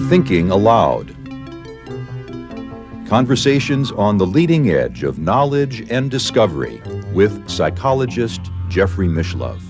Thinking Aloud. Conversations on the leading edge of knowledge and discovery with psychologist Jeffrey Mishlove.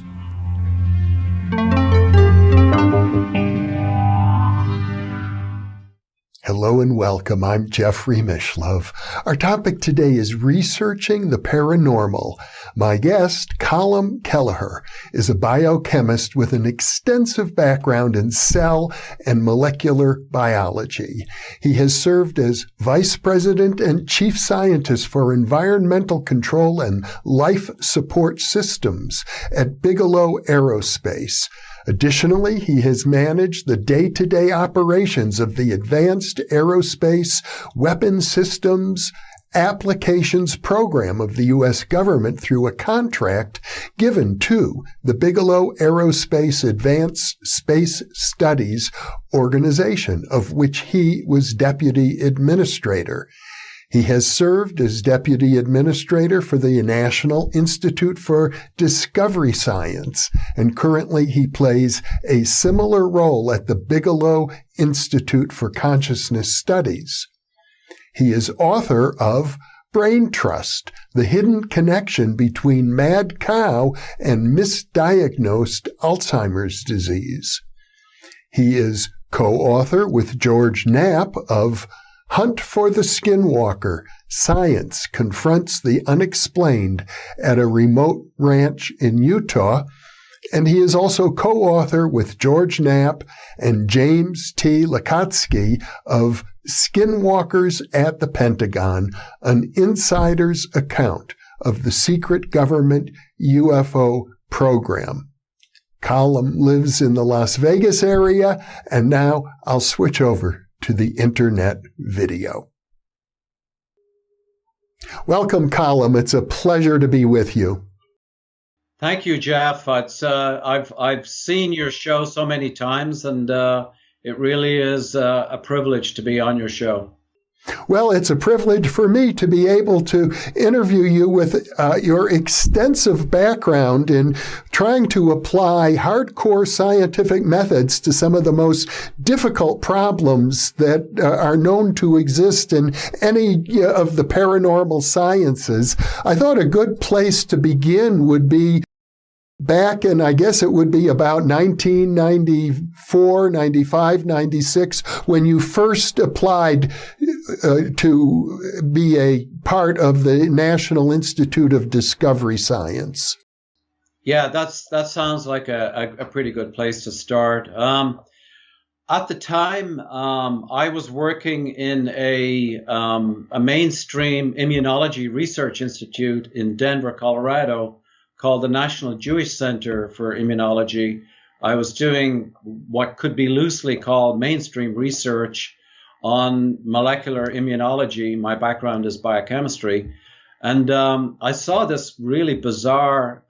Hello and welcome. I'm Jeffrey Mishlove. Our topic today is researching the paranormal. My guest, Colm Kelleher, is a biochemist with an extensive background in cell and molecular biology. He has served as Vice President and Chief Scientist for Environmental Control and Life Support Systems at Bigelow Aerospace. Additionally, he has managed the day-to-day operations of the Advanced Aerospace Weapon Systems Applications Program of the U.S. government through a contract given to the Bigelow Aerospace Advanced Space Studies Organization, of which he was Deputy Administrator. He has served as Deputy Administrator for the National Institute for Discovery Science, and currently he plays a similar role at the Bigelow Institute for Consciousness Studies. He is author of Brain Trust, the hidden connection between mad cow and misdiagnosed Alzheimer's disease. He is co-author with George Knapp of Hunt for the Skinwalker, Science Confronts the Unexplained at a Remote Ranch in Utah, and he is also co-author with George Knapp and James T. Lacatski of Skinwalkers at the Pentagon, an insider's account of the Secret Government UFO Program. Colm lives in the Las Vegas area, and now I'll switch over to the internet video. Welcome, Colm. It's a pleasure to be with you. Thank you, Jeff. I've seen your show so many times, and it really is a privilege to be on your show. Well, it's a privilege for me to be able to interview you with your extensive background in trying to apply hardcore scientific methods to some of the most difficult problems that are known to exist in any of the paranormal sciences. I thought a good place to begin would be back in, I guess it would be about 1994, 95, 96, when you first applied to be a part of the National Institute of Discovery Science. Yeah, that sounds like a pretty good place to start. At the time, I was working in a mainstream immunology research institute in Denver, Colorado, called the National Jewish Center for Immunology. I was doing what could be loosely called mainstream research on molecular immunology. My background is biochemistry. And I saw this really bizarre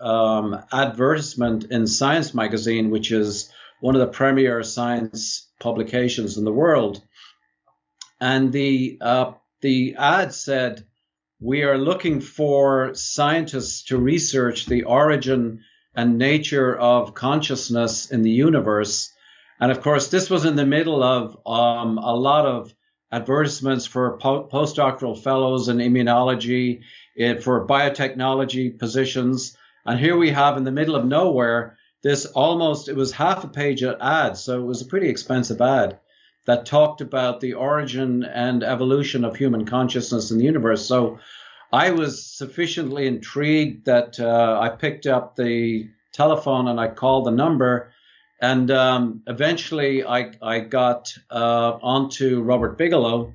advertisement in Science magazine, which is one of the premier science publications in the world. And the ad said, "We are looking for scientists to research the origin and nature of consciousness in the universe." And of course, this was in the middle of a lot of advertisements for postdoctoral fellows in immunology, for biotechnology positions. And here we have in the middle of nowhere, it was half a page ad. So it was a pretty expensive ad that talked about the origin and evolution of human consciousness in the universe. So I was sufficiently intrigued that I picked up the telephone and I called the number. And eventually I got onto Robert Bigelow.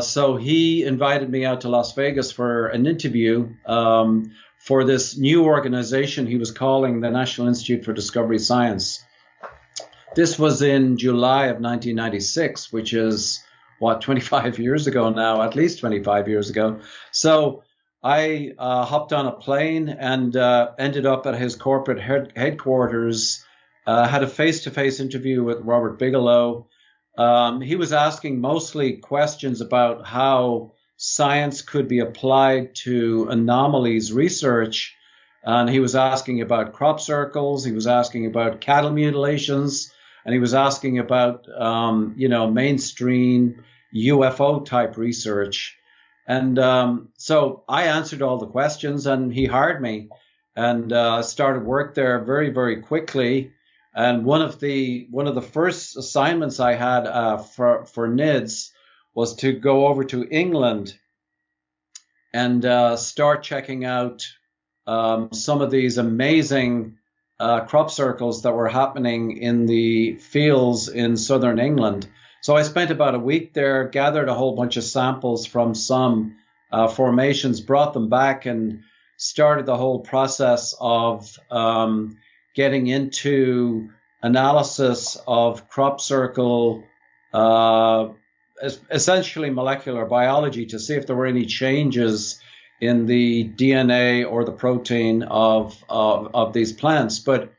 So he invited me out to Las Vegas for an interview for this new organization he was calling the National Institute for Discovery Science. This was in July of 1996, which is, 25 years ago now, at least 25 years ago. So I hopped on a plane and ended up at his corporate headquarters, had a face-to-face interview with Robert Bigelow. He was asking mostly questions about how science could be applied to anomalies research. And he was asking about crop circles. He was asking about cattle mutilations. And he was asking about, mainstream UFO type research. And so I answered all the questions, and he hired me, and started work there very, very quickly. And one of the first assignments I had for NIDS was to go over to England and start checking out some of these amazing crop circles that were happening in the fields in southern England. So I spent about a week there, gathered a whole bunch of samples from some formations, brought them back, and started the whole process of getting into analysis of crop circle, essentially molecular biology, to see if there were any changes in the DNA or the protein of these plants. But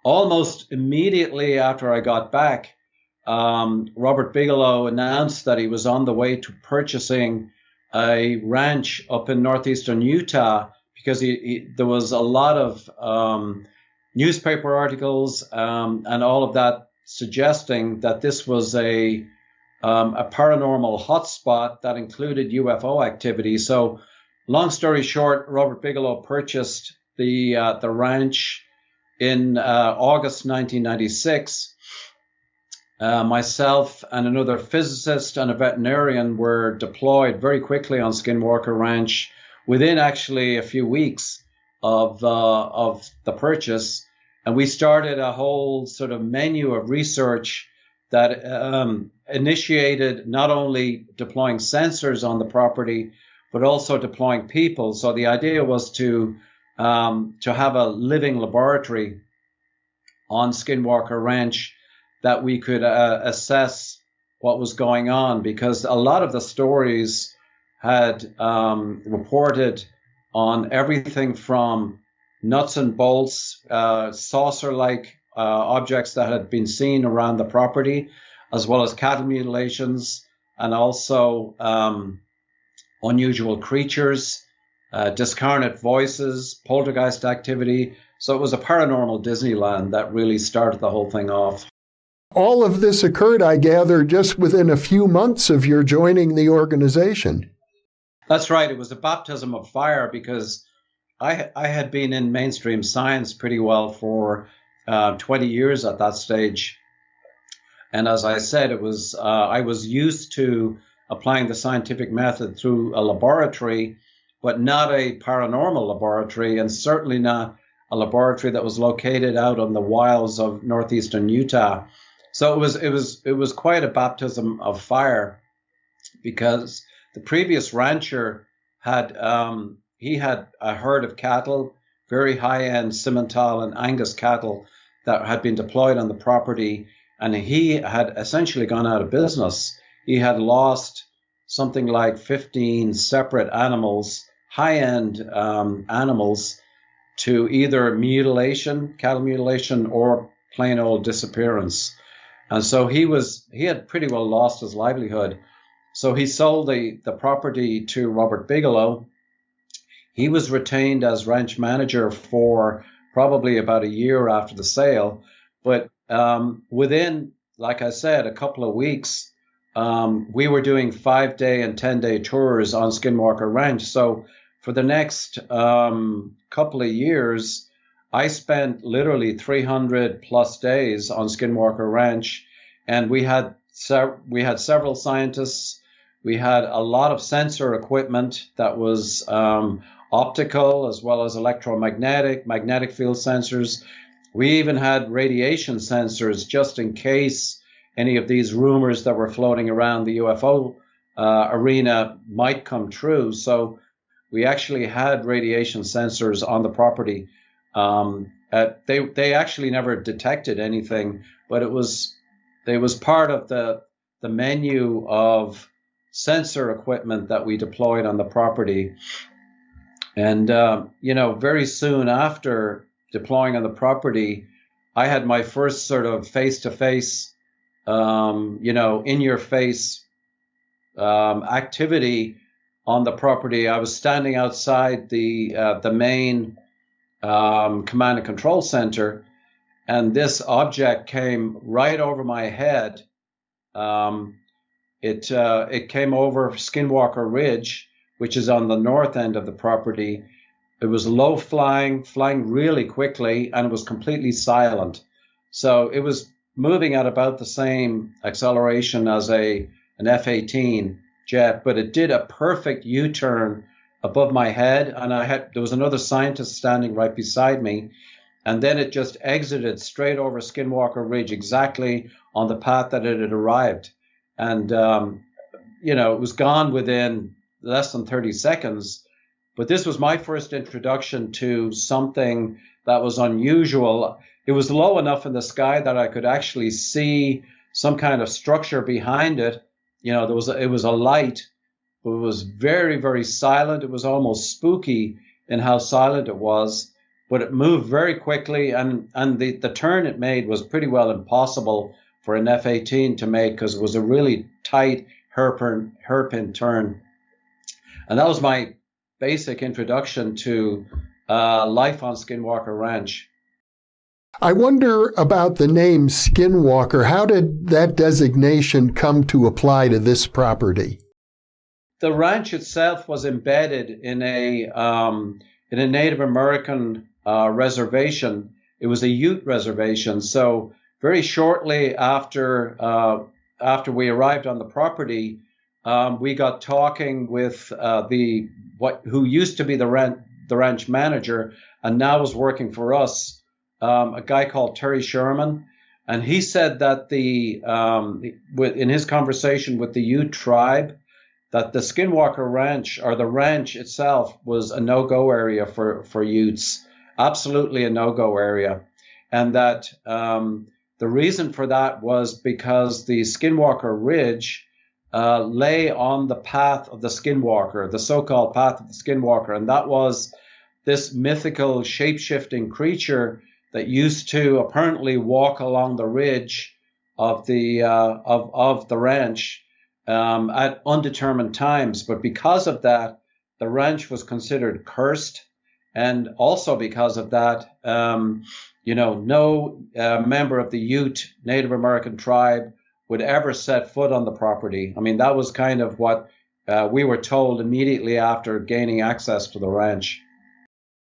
almost immediately after I got back, Robert Bigelow announced that he was on the way to purchasing a ranch up in northeastern Utah, because there was a lot of newspaper articles and all of that suggesting that this was a paranormal hotspot that included UFO activity. So, long story short, Robert Bigelow purchased the ranch in August 1996. Myself and another physicist and a veterinarian were deployed very quickly on Skinwalker Ranch within actually a few weeks of the purchase, and we started a whole sort of menu of research that initiated not only deploying sensors on the property, but also deploying people. So the idea was to have a living laboratory on Skinwalker Ranch that we could assess what was going on, because a lot of the stories had reported on everything from nuts and bolts, saucer-like objects that had been seen around the property, as well as cattle mutilations, and also unusual creatures, discarnate voices, poltergeist activity. So it was a paranormal Disneyland that really started the whole thing off. All of this occurred, I gather, just within a few months of your joining the organization. That's right. It was a baptism of fire, because I had been in mainstream science pretty well for 20 years at that stage. And as I said, it was I was used to applying the scientific method through a laboratory, but not a paranormal laboratory, and certainly not a laboratory that was located out on the wilds of northeastern Utah. So it was quite a baptism of fire, because the previous rancher had he had a herd of cattle, very high-end Simmental and Angus cattle that had been deployed on the property, and he had essentially gone out of business. He had lost something like 15 separate animals, high-end animals, to either mutilation, cattle mutilation, or plain old disappearance. And so he had pretty well lost his livelihood. So he sold the property to Robert Bigelow. He was retained as ranch manager for probably about a year after the sale. But within, like I said, a couple of weeks, we were doing 5-day and 10-day tours on Skinwalker Ranch. So for the next couple of years, I spent literally 300 plus days on Skinwalker Ranch, and we had several scientists. We had a lot of sensor equipment that was optical, as well as electromagnetic, magnetic field sensors. We even had radiation sensors, just in case any of these rumors that were floating around the UFO arena might come true. So we actually had radiation sensors on the property. They actually never detected anything, but it was part of the menu of sensor equipment that we deployed on the property. And very soon after deploying on the property, I had my first sort of face-to-face, in-your-face activity on the property. I was standing outside the main command and control center, and this object came right over my head. It came over Skinwalker Ridge, which is on the north end of the property. It was low flying really quickly, and it was completely silent. So it was moving at about the same acceleration as an F-18 jet, but it did a perfect U-turn above my head, and there was another scientist standing right beside me, and then it just exited straight over Skinwalker Ridge, exactly on the path that it had arrived. And, it was gone within less than 30 seconds. But this was my first introduction to something that was unusual. It was low enough in the sky that I could actually see some kind of structure behind it. It was a light, but it was very, very silent. It was almost spooky in how silent it was, but it moved very quickly, and the turn it made was pretty well impossible for an F-18 to make, because it was a really tight hairpin turn. And that was my basic introduction to life on Skinwalker Ranch. I wonder about the name Skinwalker. How did that designation come to apply to this property? The ranch itself was embedded in a Native American reservation. It was a Ute reservation. So very shortly after we arrived on the property, we got talking with who used to be the ranch manager and now is working for us, a guy called Terry Sherman, and he said that in his conversation with the Ute tribe, that the Skinwalker Ranch, or the ranch itself, was a no-go area for Utes, absolutely a no-go area, and that the reason for that was because the Skinwalker Ridge lay on the path of the Skinwalker, the so-called path of the Skinwalker, and that was this mythical shape-shifting creature that used to apparently walk along the ridge of the ranch at undetermined times. But because of that, the ranch was considered cursed, and also because of that, no member of the Ute Native American tribe would ever set foot on the property. I mean, that was kind of what we were told immediately after gaining access to the ranch.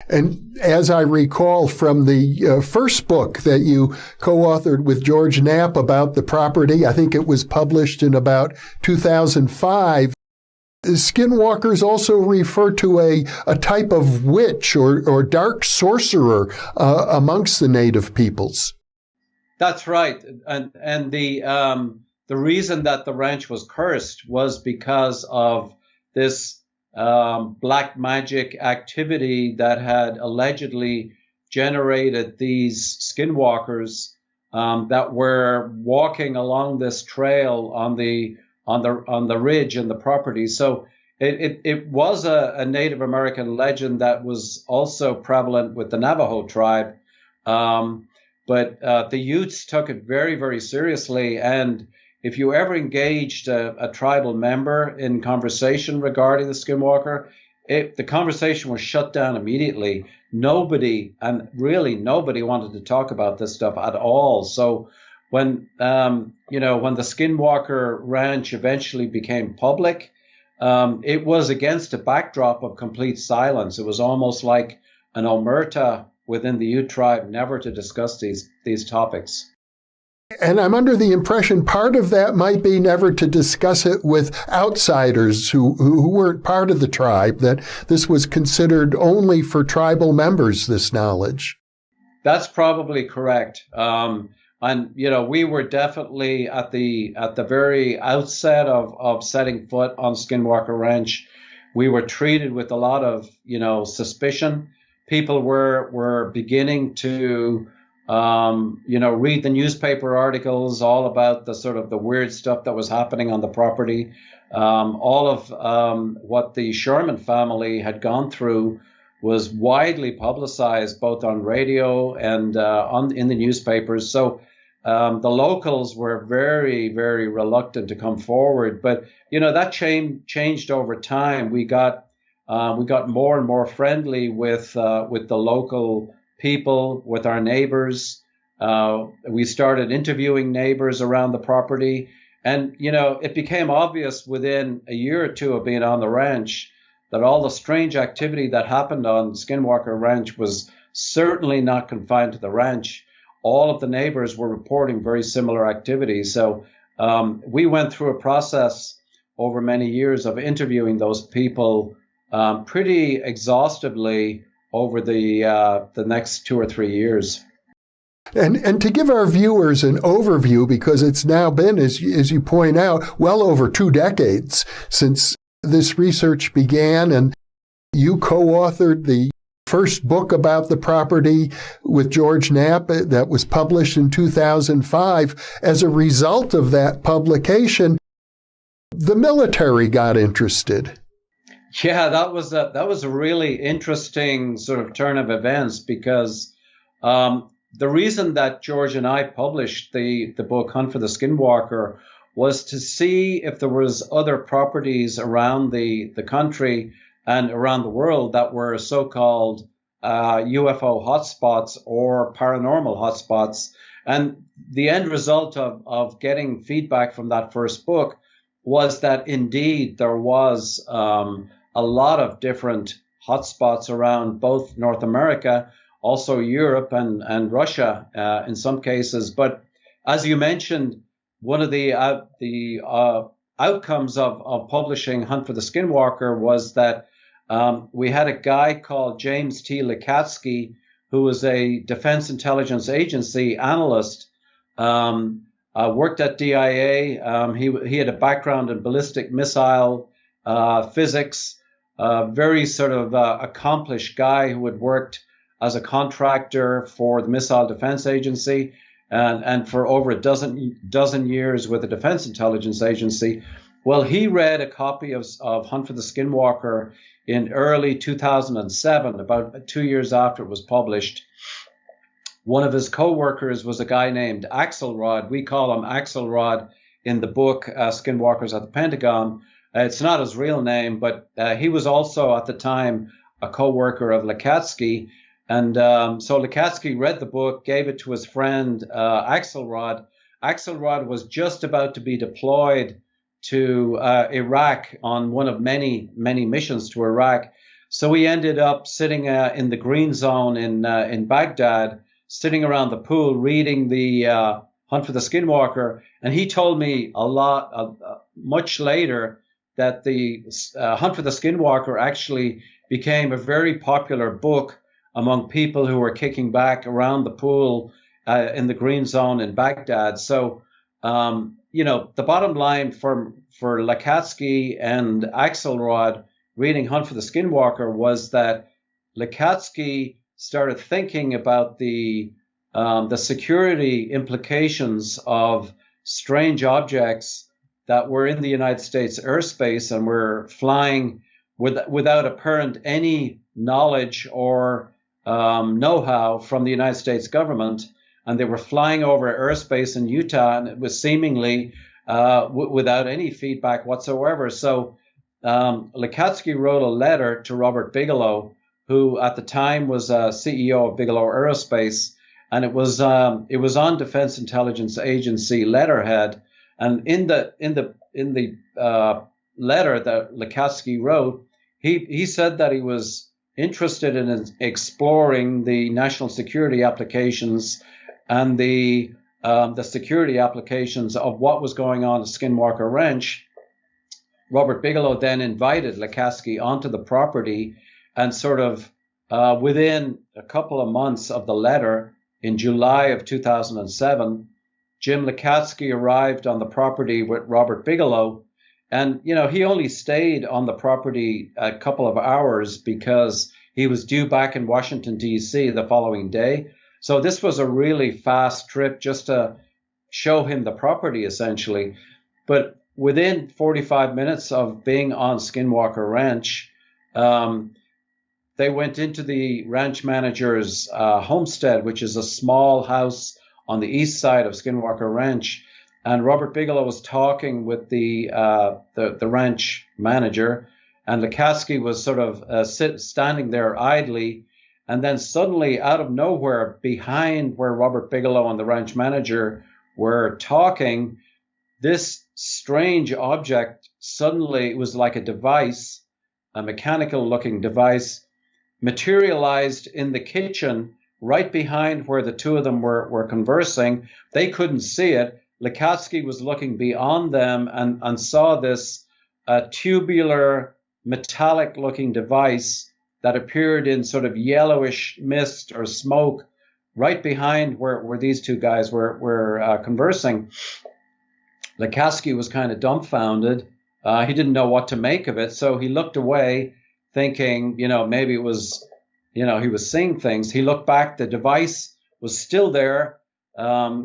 And as I recall from the first book that you co-authored with George Knapp about the property, I think it was published in about 2005, Skinwalkers also refer to a type of witch or dark sorcerer amongst the native peoples. That's right. And the reason that the ranch was cursed was because of this black magic activity that had allegedly generated these skinwalkers that were walking along this trail on the ridge in the property. So it was a Native American legend that was also prevalent with the Navajo tribe. But the Utes took it very, very seriously. And if you ever engaged a tribal member in conversation regarding the Skinwalker, the conversation was shut down immediately. Nobody wanted to talk about this stuff at all. So when the Skinwalker Ranch eventually became public, it was against a backdrop of complete silence. It was almost like an omerta within the Ute tribe never to discuss these topics. And I'm under the impression part of that might be never to discuss it with outsiders who weren't part of the tribe, that this was considered only for tribal members, this knowledge. That's probably correct. And we were definitely at the very outset of setting foot on Skinwalker Ranch. We were treated with a lot of suspicion. People were beginning to read the newspaper articles all about the sort of the weird stuff that was happening on the property. All of what the Sherman family had gone through was widely publicized, both on radio and in the newspapers. So the locals were very, very reluctant to come forward. But that changed over time. We got we got more and more friendly with the local people, with our neighbors. We started interviewing neighbors around the property. And, it became obvious within a year or two of being on the ranch that all the strange activity that happened on Skinwalker Ranch was certainly not confined to the ranch. All of the neighbors were reporting very similar activity. So we went through a process over many years of interviewing those people pretty exhaustively over the next 2 or 3 years. And to give our viewers an overview, because it's now been, as you point out, well over 2 decades since this research began, and you co-authored the first book about the property with George Knapp that was published in 2005. As a result of that publication, the military got interested. Yeah, that was a really interesting sort of turn of events, because the reason that George and I published the book Hunt for the Skinwalker was to see if there was other properties around the country and around the world that were so-called UFO hotspots or paranormal hotspots. And the end result of getting feedback from that first book was that indeed there was a lot of different hotspots around both North America, also Europe and Russia in some cases. But as you mentioned, one of the outcomes of publishing Hunt for the Skinwalker was that we had a guy called James T. Lacatski, who was a Defense Intelligence Agency analyst, worked at DIA. He had a background in ballistic missile physics, very sort of accomplished guy who had worked as a contractor for the Missile Defense Agency and for over a dozen years with the Defense Intelligence Agency. Well, he read a copy of Hunt for the Skinwalker in early 2007, about 2 years after it was published. One of his co-workers was a guy named Axelrod. We call him Axelrod in the book, Skinwalkers at the Pentagon. It's not his real name, but he was also at the time a co-worker of Lacatski. And so Lacatski read the book, gave it to his friend Axelrod. Axelrod was just about to be deployed to Iraq on one of many missions to Iraq. So he ended up sitting in the green zone in Baghdad, sitting around the pool, reading the Hunt for the Skinwalker. And he told me much later that the Hunt for the Skinwalker actually became a very popular book among people who were kicking back around the pool in the green zone in Baghdad. So, the bottom line for Lacatski and Axelrod reading Hunt for the Skinwalker was that Lacatski started thinking about the security implications of strange objects that were in the United States airspace and were flying without apparent any knowledge or know-how from the United States government. And they were flying over airspace in Utah, and it was seemingly without any feedback whatsoever. So Lacatski wrote a letter to Robert Bigelow, who at the time was CEO of Bigelow Aerospace, and it was on Defense Intelligence Agency letterhead. And in the letter that Lacatski wrote, he said that he was interested in exploring the national security applications and the security applications of what was going on at Skinwalker Ranch. Robert Bigelow then invited Lacatski onto the property, and sort of within a couple of months of the letter, in July of 2007, Jim Lacatski arrived on the property with Robert Bigelow. And, he only stayed on the property a couple of hours because he was due back in Washington, D.C. the following day. So this was a really fast trip just to show him the property, essentially. But within 45 minutes of being on Skinwalker Ranch, they went into the ranch manager's homestead, which is a small house on the east side of Skinwalker Ranch. And Robert Bigelow was talking with the ranch manager, and Lacatski was sort of standing there idly. And then suddenly, out of nowhere, behind where Robert Bigelow and the ranch manager were talking, this strange object suddenly, it was like a device, a mechanical-looking device, materialized in the kitchen right behind where the two of them were conversing. They couldn't see it. Lacatski was looking beyond them and saw this tubular, metallic-looking device that appeared in sort of yellowish mist or smoke right behind where these two guys were conversing. Lacatski was kind of dumbfounded. He didn't know what to make of it, so he looked away, thinking, maybe it was, he was seeing things. He looked back, the device was still there.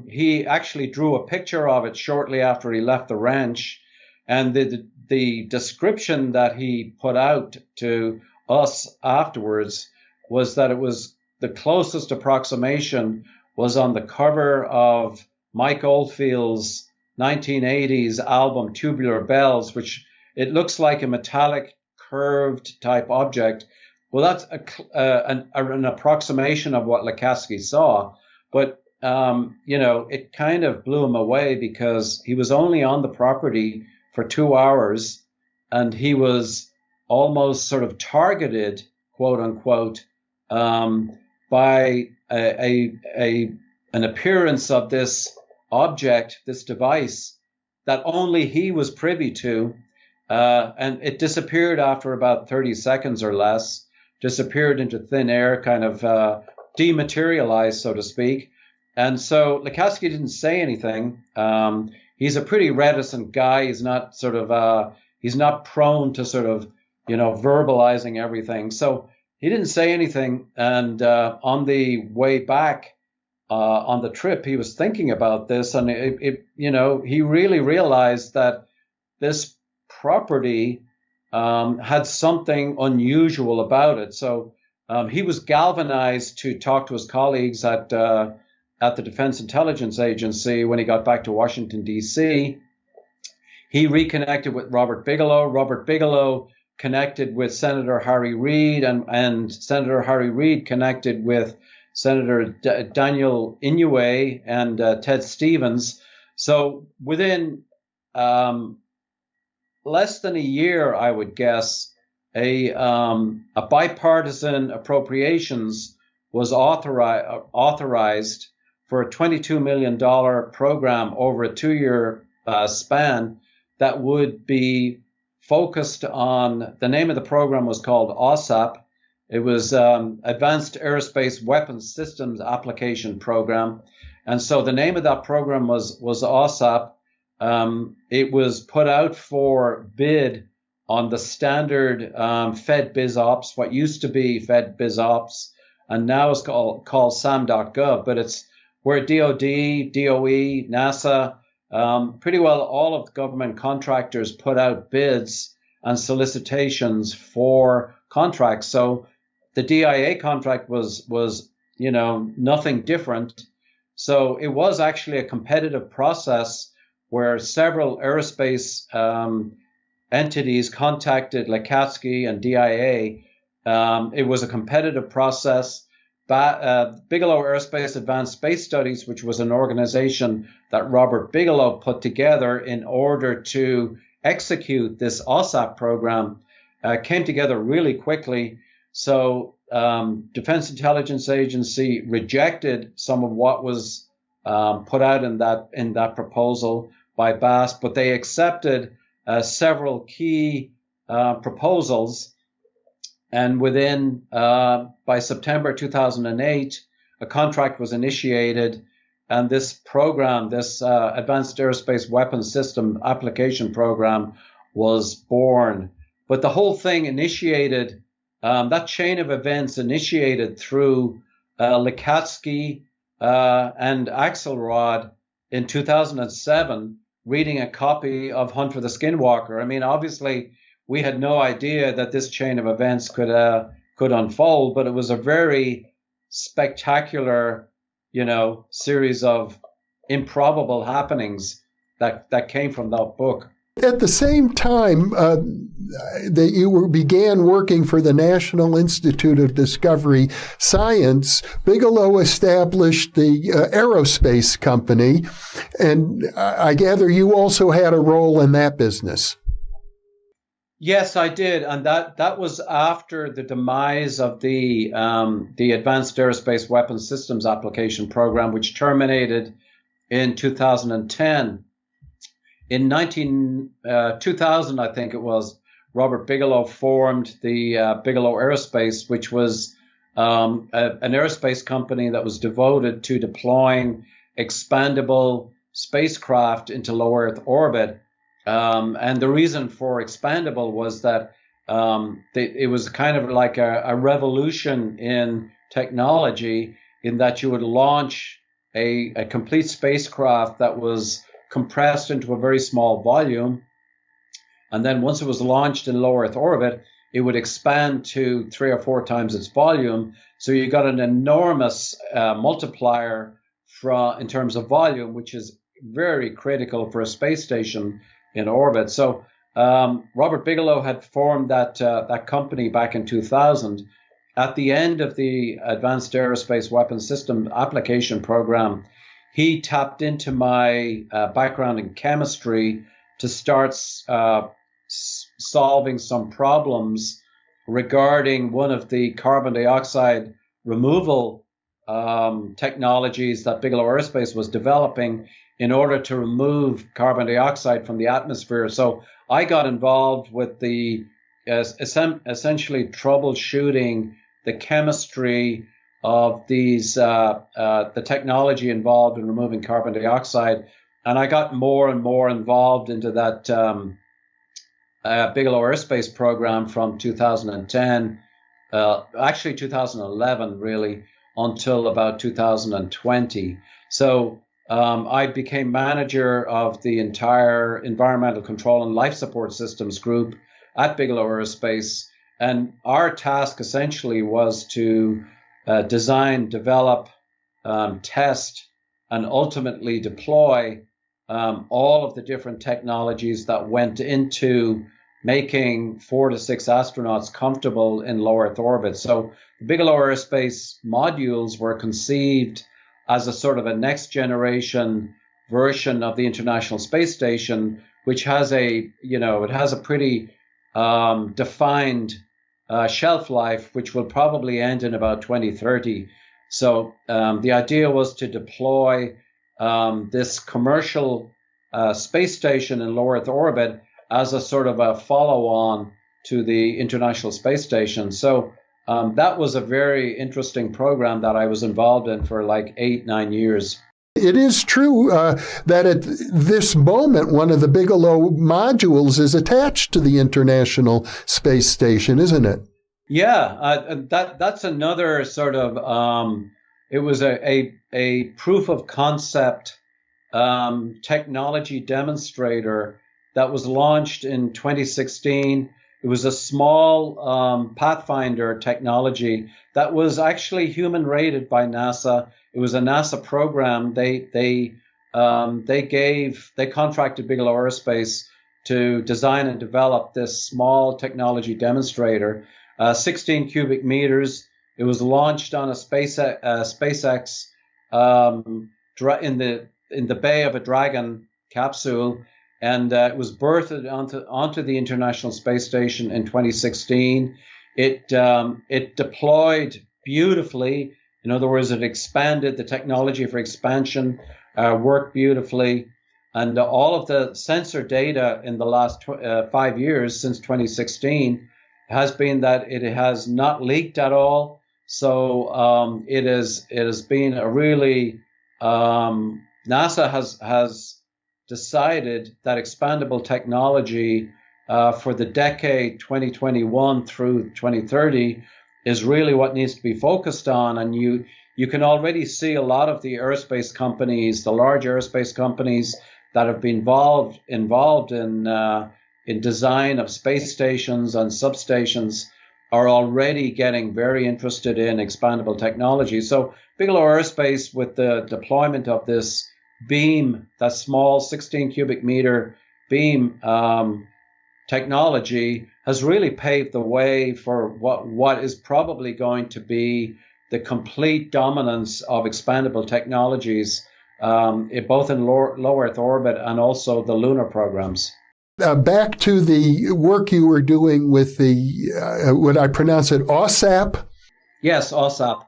He actually drew a picture of it shortly after he left the ranch, and the description that he put out to us afterwards was that it was the closest approximation was on the cover of Mike Oldfield's 1980s album Tubular Bells, which it looks like a metallic curved type object. Well, that's an approximation of what Lacatski saw, but it kind of blew him away because he was only on the property for 2 hours, and he was almost sort of targeted, quote unquote, by an appearance of this object, this device that only he was privy to, and it disappeared after about 30 seconds or less, disappeared into thin air, kind of dematerialized, so to speak. And so Lacatski didn't say anything. He's a pretty reticent guy. He's not he's not prone to sort of, verbalizing everything. So he didn't say anything. And on the way back on the trip, he was thinking about this, and he really realized that this property had something unusual about it. So he was galvanized to talk to his colleagues at the Defense Intelligence Agency when he got back to Washington, D.C. He reconnected with Robert Bigelow. Robert Bigelow connected with Senator Harry Reid, and Senator Harry Reid connected with Senator Daniel Inouye and Ted Stevens. So within less than a year, I would guess, a bipartisan appropriations was authorized for a $22 million program over a 2-year span that would be focused on, the name of the program was called AWSAAP. It was Advanced Aerospace Weapons Systems Application Program. And so the name of that program was AWSAAP. It was put out for bid on the standard Fed BizOps, what used to be Fed BizOps, and now is called SAM.gov, but it's where DOD, DOE, NASA, pretty well all of the government contractors put out bids and solicitations for contracts. So the DIA contract was nothing different. So it was actually a competitive process where several aerospace entities contacted Lacatski and DIA. It was a competitive process. Bigelow Aerospace Advanced Space Studies, which was an organization that Robert Bigelow put together in order to execute this AWSAAP program, came together really quickly. So Defense Intelligence Agency rejected some of what was put out in that proposal by BAS, but they accepted several key proposals. And within, by September 2008, a contract was initiated, and this program, this Advanced Aerospace Weapons System Application Program, was born. But the whole thing initiated, that chain of events initiated through Lacatski and Axelrod in 2007, reading a copy of Hunt for the Skinwalker. I mean, obviously, we had no idea that this chain of events could unfold, but it was a very spectacular, series of improbable happenings that came from that book. At the same time that you began working for the National Institute of Discovery Science, Bigelow established the Aerospace company, and I gather you also had a role in that business. Yes, I did, and that was after the demise of the Advanced Aerospace Weapons Systems Application Program, which terminated in 2010. In 2000, I think it was, Robert Bigelow formed the Bigelow Aerospace, which was an aerospace company that was devoted to deploying expandable spacecraft into low Earth orbit. And the reason for expandable was that it was kind of like a revolution in technology, in that you would launch a complete spacecraft that was compressed into a very small volume. And then once it was launched in low Earth orbit, it would expand to 3 or 4 times its volume. So you got an enormous multiplier in terms of volume, which is very critical for a space station in orbit. So Robert Bigelow had formed that company back in 2000. At the end of the Advanced Aerospace Weapons System Application Program, he tapped into my background in chemistry to start solving some problems regarding one of the carbon dioxide removal technologies that Bigelow Aerospace was developing in order to remove carbon dioxide from the atmosphere. So I got involved with the essentially troubleshooting the chemistry of these, the technology involved in removing carbon dioxide. And I got more and more involved into that Bigelow Aerospace program from 2010, actually 2011, really, until about 2020. So I became manager of the entire environmental control and life support systems group at Bigelow Aerospace. And our task essentially was to design, develop, test, and ultimately deploy all of the different technologies that went into making 4 to 6 astronauts comfortable in low Earth orbit. So the Bigelow Aerospace modules were conceived as a sort of a next generation version of the International Space Station, which has it has a pretty defined shelf life, which will probably end in about 2030. So the idea was to deploy this commercial space station in low Earth orbit as a sort of a follow-on to the International Space Station. So that was a very interesting program that I was involved in for like 8-9 years. It is true that at this moment, one of the Bigelow modules is attached to the International Space Station, isn't it? Yeah, that's another sort of, it was a proof of concept technology demonstrator that was launched in 2016. It was a small Pathfinder technology that was actually human rated by NASA. It was a NASA program. They contracted Bigelow Aerospace to design and develop this small technology demonstrator, 16 cubic meters. It was launched on a SpaceX in the Bay of a Dragon capsule, and it was berthed onto the International Space Station in 2016. It deployed beautifully. In other words, it expanded. The technology for expansion worked beautifully. And all of the sensor data in the last 5 years, since 2016, has been that it has not leaked at all. So it has been a really, NASA has decided that expandable technology for the decade 2021 through 2030 is really what needs to be focused on. And you can already see a lot of the aerospace companies, the large aerospace companies that have been involved in design of space stations and substations are already getting very interested in expandable technology. So Bigelow Aerospace, with the deployment of this beam, that small 16 cubic meter beam technology has really paved the way for what is probably going to be the complete dominance of expandable technologies, both in low Earth orbit and also the lunar programs. Back to the work you were doing with the, would I pronounce it AWSAAP? Yes, AWSAAP.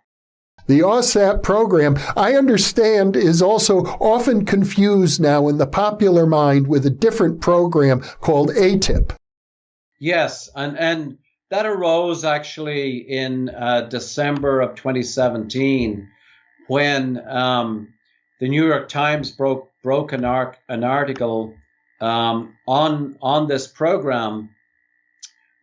The AWSAAP program, I understand, is also often confused now in the popular mind with a different program called AATIP. Yes, and that arose actually in December of 2017 when the New York Times broke an article on this program,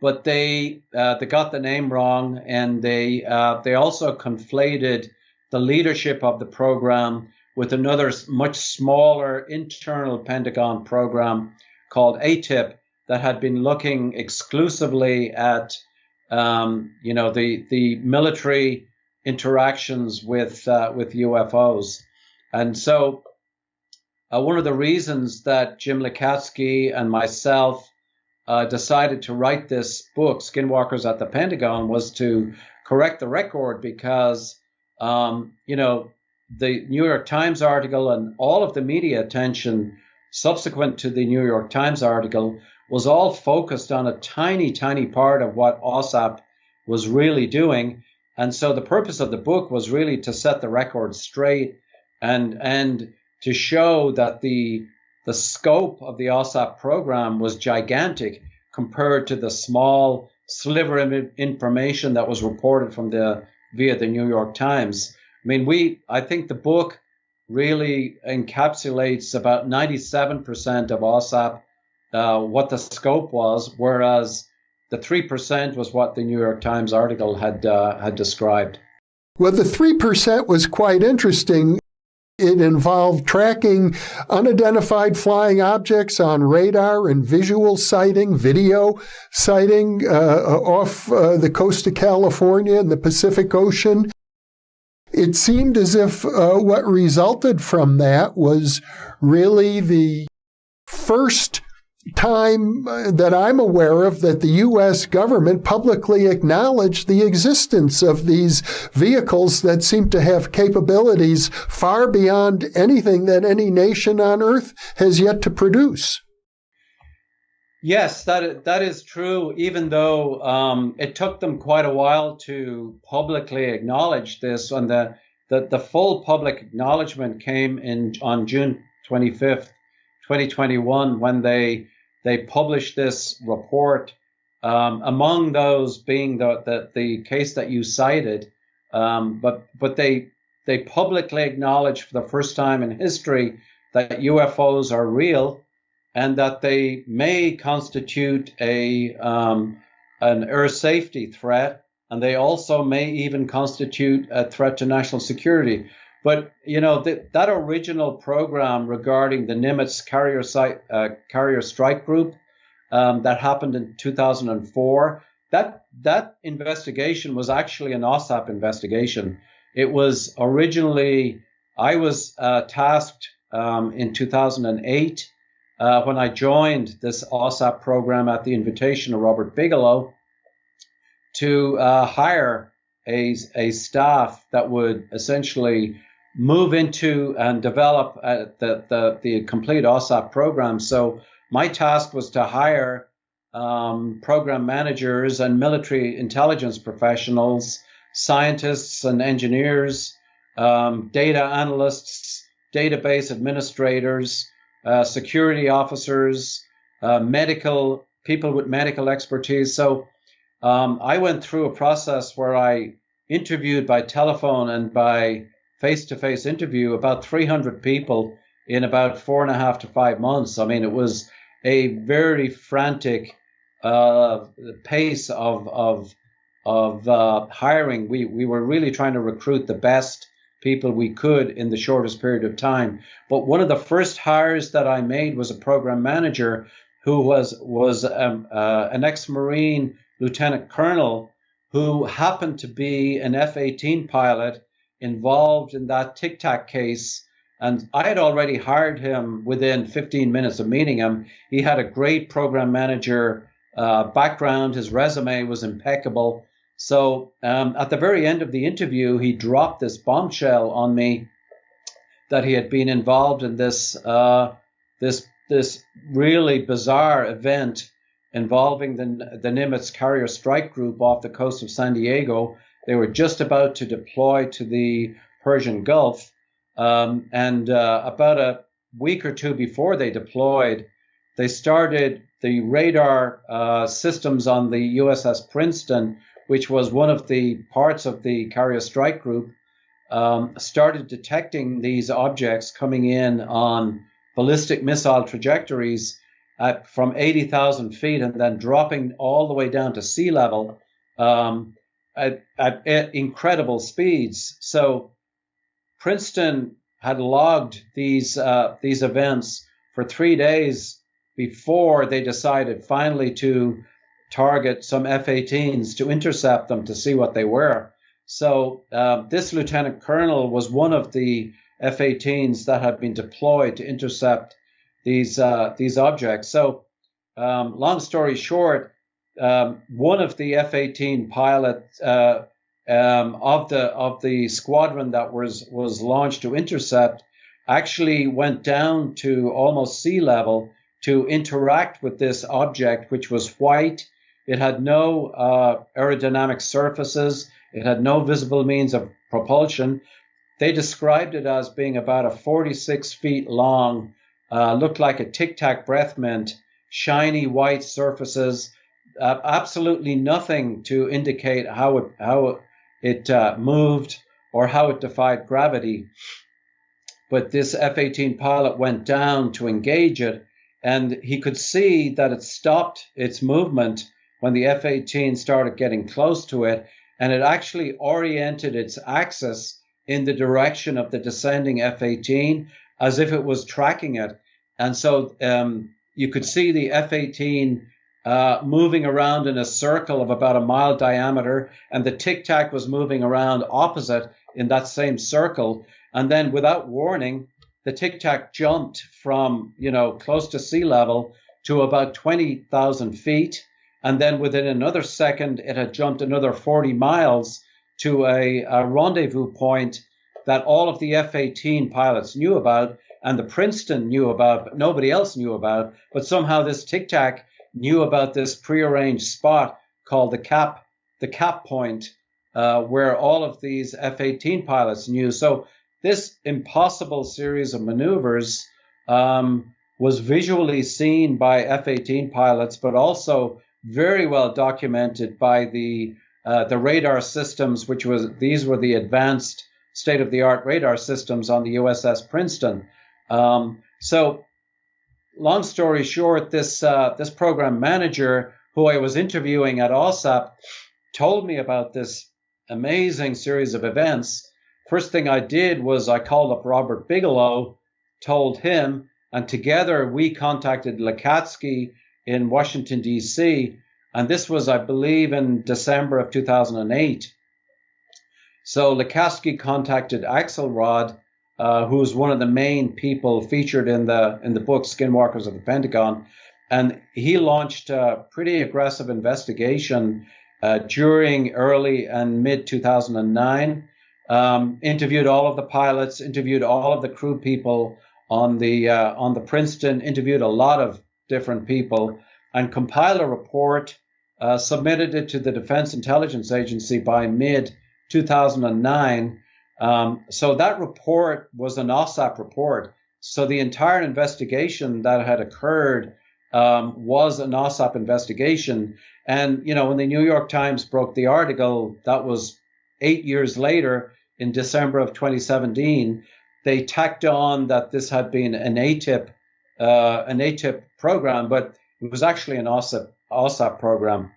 but they got the name wrong, and they also conflated the leadership of the program with another much smaller internal Pentagon program called AATIP that had been looking exclusively at the military interactions with UFOs. And so one of the reasons that Jim Lacatski and myself decided to write this book, Skinwalkers at the Pentagon, was to correct the record, because the New York Times article and all of the media attention subsequent to the New York Times article was all focused on a tiny, tiny part of what AWSAAP was really doing. And so the purpose of the book was really to set the record straight and to show that the scope of the AWSAAP program was gigantic compared to the small sliver of information that was reported via the New York Times. I mean, I think the book really encapsulates about 97% of AWSAAP, what the scope was, whereas the 3% was what the New York Times article had described. Well, the 3% was quite interesting. It involved tracking unidentified flying objects on radar and visual sighting, video sighting off the coast of California and the Pacific Ocean. It seemed as if what resulted from that was really the first time that I'm aware of that the U.S. government publicly acknowledged the existence of these vehicles that seem to have capabilities far beyond anything that any nation on Earth has yet to produce. Yes, that is true, even though it took them quite a while to publicly acknowledge this. And the full public acknowledgement came on June 25th, 2021, when they published this report, among those being the case that you cited, but they publicly acknowledged for the first time in history that UFOs are real and that they may constitute an air safety threat, and they also may even constitute a threat to national security. But that original program regarding the Nimitz carrier strike group that happened in 2004, that investigation was actually an AWSAAP investigation. It was originally, I was tasked in 2008 when I joined this AWSAAP program at the invitation of Robert Bigelow to hire a staff that would essentially move into and develop the complete AWSAAP program. So my task was to hire program managers and military intelligence professionals, scientists and engineers, data analysts, database administrators, security officers, medical people with medical expertise. So I went through a process where I interviewed by telephone and by face-to-face interview about 300 people in about 4.5 to 5 months. I mean, it was a very frantic pace of hiring. We were really trying to recruit the best people we could in the shortest period of time. But one of the first hires that I made was a program manager who was an ex-Marine lieutenant colonel who happened to be an F-18 pilot involved in that Tic Tac case And I had already hired him within 15 minutes of meeting him. He had a great program manager background. His resume was impeccable. So at the very end of the interview, he dropped this bombshell on me that he had been involved in this really bizarre event involving the Nimitz carrier strike group off the coast of San Diego. They were just about to deploy to the Persian Gulf. And about a week or two before they deployed, they started the radar systems on the USS Princeton, which was one of the parts of the carrier strike group, started detecting these objects coming in on ballistic missile trajectories from 80,000 feet and then dropping all the way down to sea level at incredible speeds. So Princeton had logged these events for 3 days before they decided finally to target some F-18s to intercept them to see what they were. So this lieutenant colonel was one of the F-18s that had been deployed to intercept these objects. So long story short, one of the F-18 pilots of the squadron that was launched to intercept actually went down to almost sea level to interact with this object, which was white. It had no aerodynamic surfaces. It had no visible means of propulsion. They described it as being about a 46 feet long, looked like a Tic Tac breath mint, shiny white surfaces, absolutely nothing to indicate how it moved or how it defied gravity. But this F-18 pilot went down to engage it, and he could see that it stopped its movement when the F-18 started getting close to it, and it actually oriented its axis in the direction of the descending F-18 as if it was tracking it. And so you could see the F-18 moving around in a circle of about a mile diameter, and the Tic Tac was moving around opposite in that same circle. And then without warning, the Tic Tac jumped from, close to sea level to about 20,000 feet. And then within another second, it had jumped another 40 miles to a rendezvous point that all of the F-18 pilots knew about and the Princeton knew about, but nobody else knew about. But somehow this Tic Tac knew about this prearranged spot called the cap point, where all of these F-18 pilots knew. So this impossible series of maneuvers was visually seen by F-18 pilots, but also very well documented by the radar systems, these were the advanced state-of-the-art radar systems on the USS Princeton. So long story short, this program manager who I was interviewing at AWSAAP told me about this amazing series of events. First thing I did was I called up Robert Bigelow, told him, and together we contacted Lacatski in Washington, D.C., and this was, I believe, in December of 2008. So Lacatski contacted Axelrod, who's one of the main people featured in the book Skinwalkers of the Pentagon, and he launched a pretty aggressive investigation during early and mid 2009. Interviewed all of the pilots, interviewed all of the crew people on the Princeton, interviewed a lot of different people, and compiled a report, submitted it to the Defense Intelligence Agency by mid 2009. So that report was an AWSAAP report. So the entire investigation that had occurred was an AWSAAP investigation. And, when the New York Times broke the article, that was 8 years later, in December of 2017, they tacked on that this had been an AATIP program, but it was actually an AWSAAP program.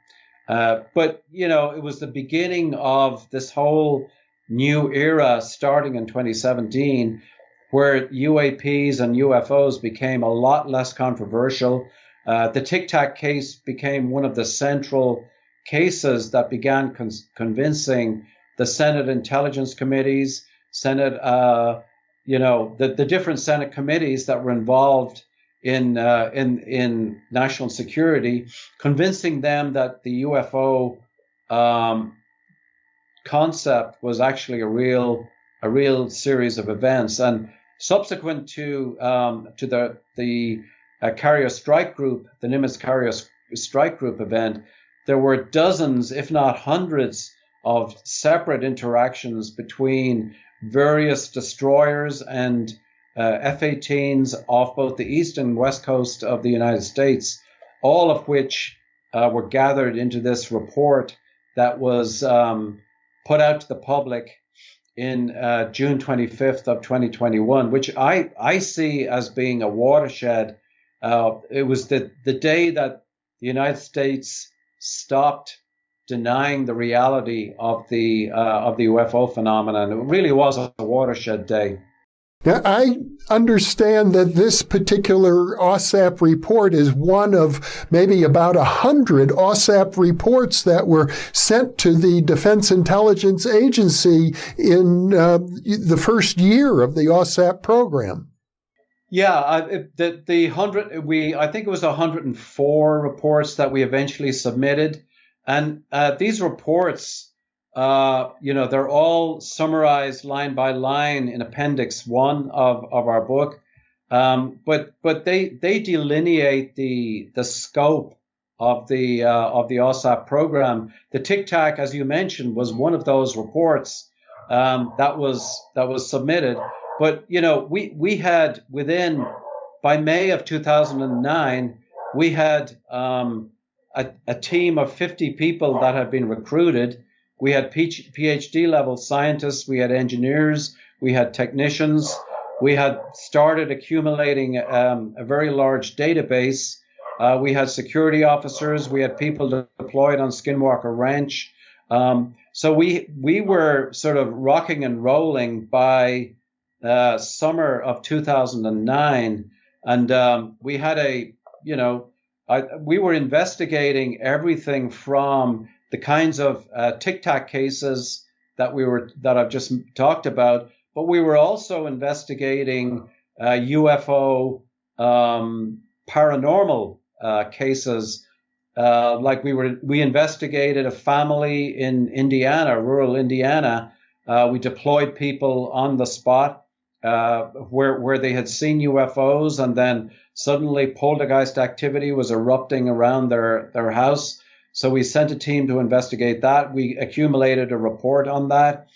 But, it was the beginning of this whole new era starting in 2017, where UAPs and UFOs became a lot less controversial. The Tic Tac case became one of the central cases that began convincing the Senate Intelligence Committees, Senate the different Senate committees that were involved in national security, convincing them that the UFO concept was actually a real series of events. And subsequent to the Carrier Strike Group, the Nimitz Carrier Strike Group event, there were dozens, if not hundreds, of separate interactions between various destroyers and F-18s off both the east and west coast of the United States, all of which were gathered into this report that was put out to the public in June 25th of 2021, which I see as being a watershed. It was the day that the United States stopped denying the reality of the UFO phenomenon. It really was a watershed day. Now, I understand that this particular AWSAAP report is one of maybe about 100 AWSAAP reports that were sent to the Defense Intelligence Agency in the first year of the AWSAAP program. Yeah, I think it was 104 reports that we eventually submitted, and these reports, they're all summarized line by line in Appendix 1 of our book, but they delineate the scope of the AWSAAP program. The Tic Tac, as you mentioned, was one of those reports that was submitted. But we had by May of 2009, we had a team of 50 people that had been recruited. We had PhD level scientists, we had engineers, we had technicians. We had started accumulating a very large database. We had security officers, we had people deployed on Skinwalker Ranch. So we were sort of rocking and rolling by summer of 2009, and we had we were investigating everything from the kinds of Tic Tac cases that I've just talked about, but we were also investigating UFO paranormal cases. Like we investigated a family in Indiana, rural Indiana. We deployed people on the spot where they had seen UFOs, and then suddenly poltergeist activity was erupting around their house. So we sent a team to investigate that. We accumulated a report on that.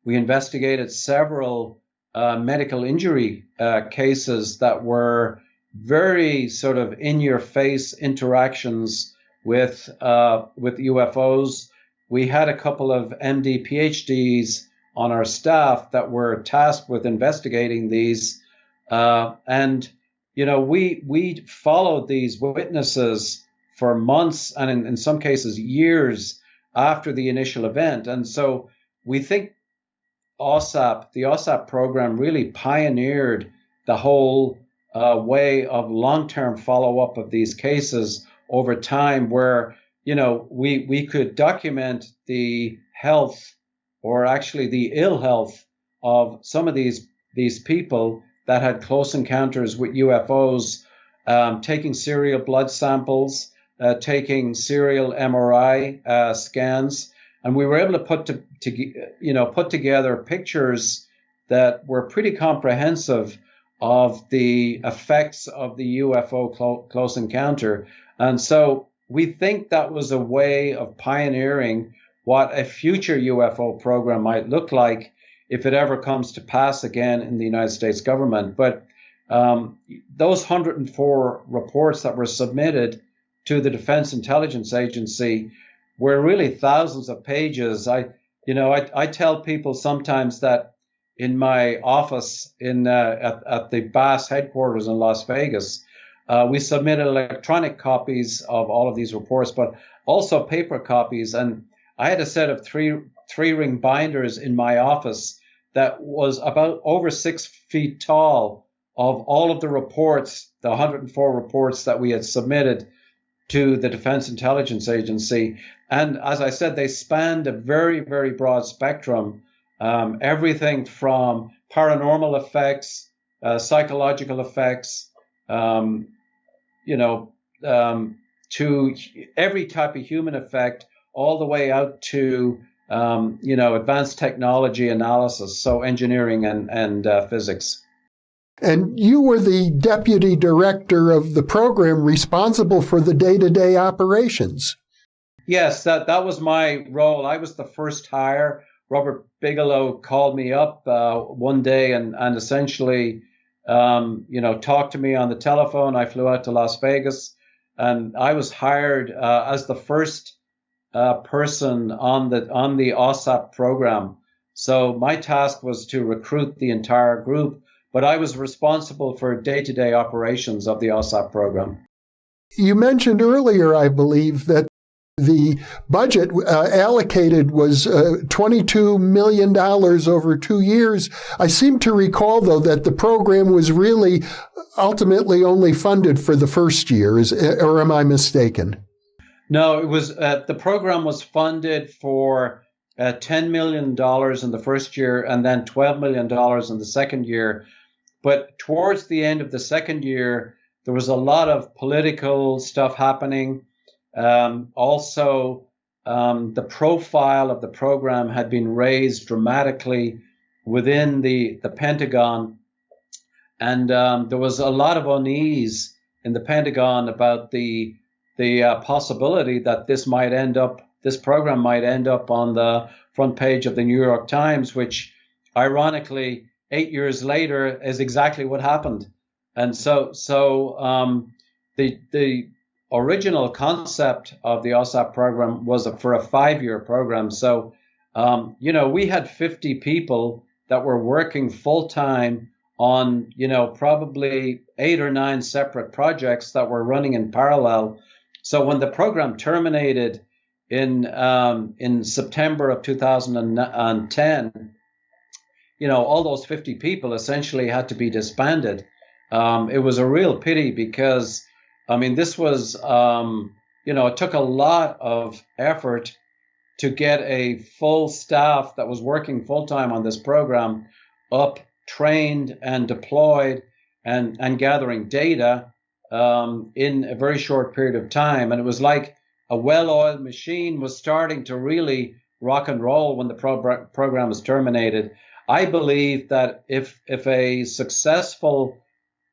We investigated several medical injury cases that were very sort of in-your-face interactions with UFOs. We had a couple of MD PhDs on our staff that were tasked with investigating these, and we followed these witnesses for months and in some cases years after the initial event. And so we think the AWSAAP program really pioneered the whole way of long-term follow-up of these cases over time, where we could document the health, or actually the ill health, of some of these people that had close encounters with UFOs, taking serial blood samples, taking serial MRI scans, and we were able to put together pictures that were pretty comprehensive of the effects of the UFO close encounter. And so we think that was a way of pioneering what a future UFO program might look like if it ever comes to pass again in the United States government. But those 104 reports that were submitted to the Defense Intelligence Agency were really thousands of pages. I tell people sometimes that in my office at the BAS headquarters in Las Vegas, we submitted electronic copies of all of these reports, but also paper copies. And I had a set of three-ring binders in my office that was about over 6 feet tall of all of the reports, the 104 reports that we had submitted to the Defense Intelligence Agency. And as I said, they spanned a very, very broad spectrum, everything from paranormal effects, psychological effects, you know, to every type of human effect, all the way out to, you know, advanced technology analysis, so engineering and physics. And you were the deputy director of the program responsible for the day-to-day operations. Yes, that was my role. I was the first hire. Robert Bigelow called me up one day and essentially, you know, talked to me on the telephone. I flew out to Las Vegas, and I was hired as the first person on the AWSAAP program. So my task was to recruit the entire group, but I was responsible for day-to-day operations of the AWSAAP program. You mentioned earlier, I believe, that the budget allocated was $22 million over 2 years. I seem to recall, though, that the program was really ultimately only funded for the first year. Or am I mistaken? No, it was the program was funded for $10 million in the first year and then $12 million in the second year. But towards the end of the second year, there was a lot of political stuff happening. Also, the profile of the program had been raised dramatically within the Pentagon. And there was a lot of unease in the Pentagon about the possibility that this program might end up on the front page of the New York Times, which ironically 8 years later is exactly what happened. And so the original concept of the AWSAAP program was for a 5-year program. So, you know, we had 50 people that were working full time on, you know, probably 8 or 9 separate projects that were running in parallel. So when the program terminated in September of 2010, you know, all those 50 people essentially had to be disbanded. It was a real pity because, I mean, this was, you know, it took a lot of effort to get a full staff that was working full time on this program up, trained and deployed and gathering data in a very short period of time. And it was like a well-oiled machine was starting to really rock and roll when the program was terminated. I believe that if a successful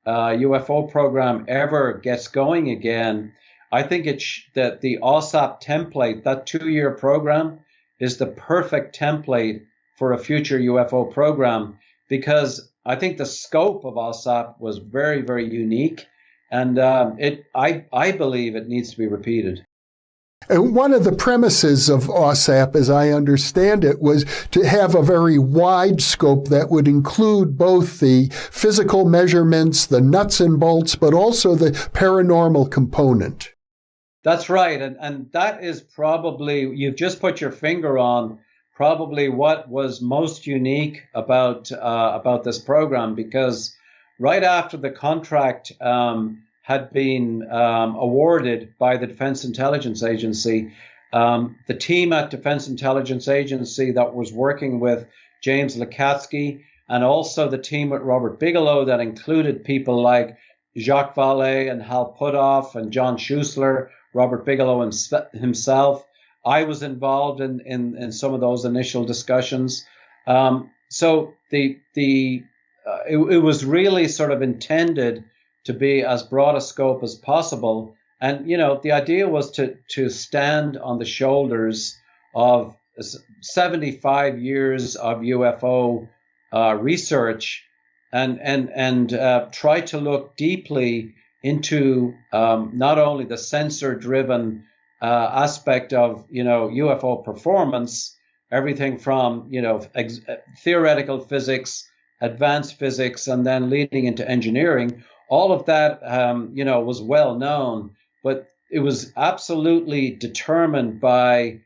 UFO program ever gets going again, I think that the AWSAAP template, that 2-year program, is the perfect template for a future UFO program, because I think the scope of AWSAAP was very, very unique, and I believe it needs to be repeated. And one of the premises of AWSAAP, as I understand it, was to have a very wide scope that would include both the physical measurements, the nuts and bolts, but also the paranormal component. That's right. And that is probably, you've just put your finger on probably what was most unique about this program, because right after the contract had been awarded by the Defense Intelligence Agency, the team at Defense Intelligence Agency that was working with James Lacatski, and also the team at Robert Bigelow that included people like Jacques Vallée and Hal Puthoff and John Schuessler, Robert Bigelow himself. I was involved in some of those initial discussions. So it was really sort of intended to be as broad a scope as possible. And, you know, the idea was to stand on the shoulders of 75 years of UFO research and try to look deeply into not only the sensor-driven aspect of, you know, UFO performance, everything from, you know, theoretical physics, advanced physics, and then leading into engineering. All of that, you know, was well known, but it was absolutely determined by